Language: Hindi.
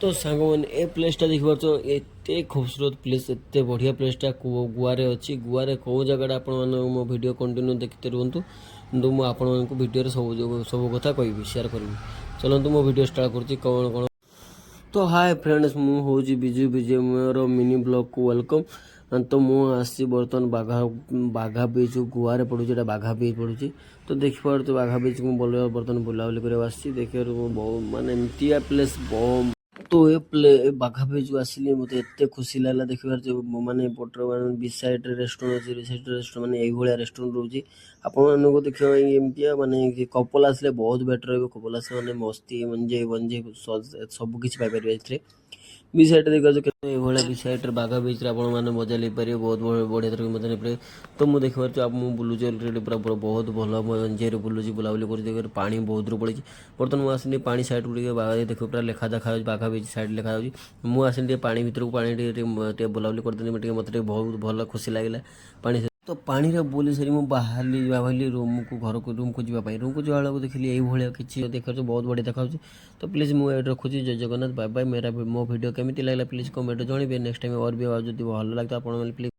तो सांगମାନେ ए प्लेसटा देखिपार एते खूबसूरत प्लेस एते बढ़िया प्लेसटा गुआरे अच्छी गुआरे कौ जगह आपण मो वीडियो कंटिन्यू देखते रुहतु तो मुझे आपण वीडियो सब सब कथा कहि शेयर करी चलतु मो वीडियो स्टार्ट करुँच कौन कौन। तो हाय फ्रेंड्स मुझे बिजू विजय मोर मिनी ब्लॉग को वेलकम। तो मुझे बर्तमान बाघा बाघा बीच गुआरे पड़ूँ बाघा बीच पड़ूँ तो देखिए तो बाघा बीच को बर्तमान बुलाबुली कर देखिए माने एमतिया प्लेस बहुत। तो ये बाघा बीच को आसिली मत एत खुशी लगला देखिबार जो माने पटर मान बीच साइड रेस्टोरेंट अच्छी रेस्टोरेंट माने यही भाया रेस्टोरेंट रोचे आपको देखा एमतिया माने कपल आसले बहुत बेटर रही कपल आस माने मस्ती मंजे बंजे सब किसी पाइपर बीच साइड देखिए भाया बीच साइड बाघा बीच मैंने मजा लेपारे बहुत बढ़िया तरह मजा लेपारे। तो मुझे देखिए आप बुलूची अलरेडी पूरा बहुत भल एंजय बुलूची बुलाबुली कर पानी बहुत रू पड़ी बर्तमान मुझे आसनी पानी साइड को देखो पूरा लेखा देखा बाघा बीच साइड लिखा मुझे आसनी पानी भर को पानी बुलाबुली करदेली मत बहुत भल खुशी लगे पानी तो पानी रे बोली सरी मुझे बाहरी रूम को घर को रूम को जावाई रूम को जावा देखिए यही किसी देखा बहुत बढ़िया देखा। तो प्लीज़ मुझे रखुच्छी जय जगन्नाथ बाय बाय। मेरा मो वीडियो केमी लगे प्लीज़ कमेंट जनइबे नेक्स्ट टाइम और भी जो भल लगता है आप प्लीज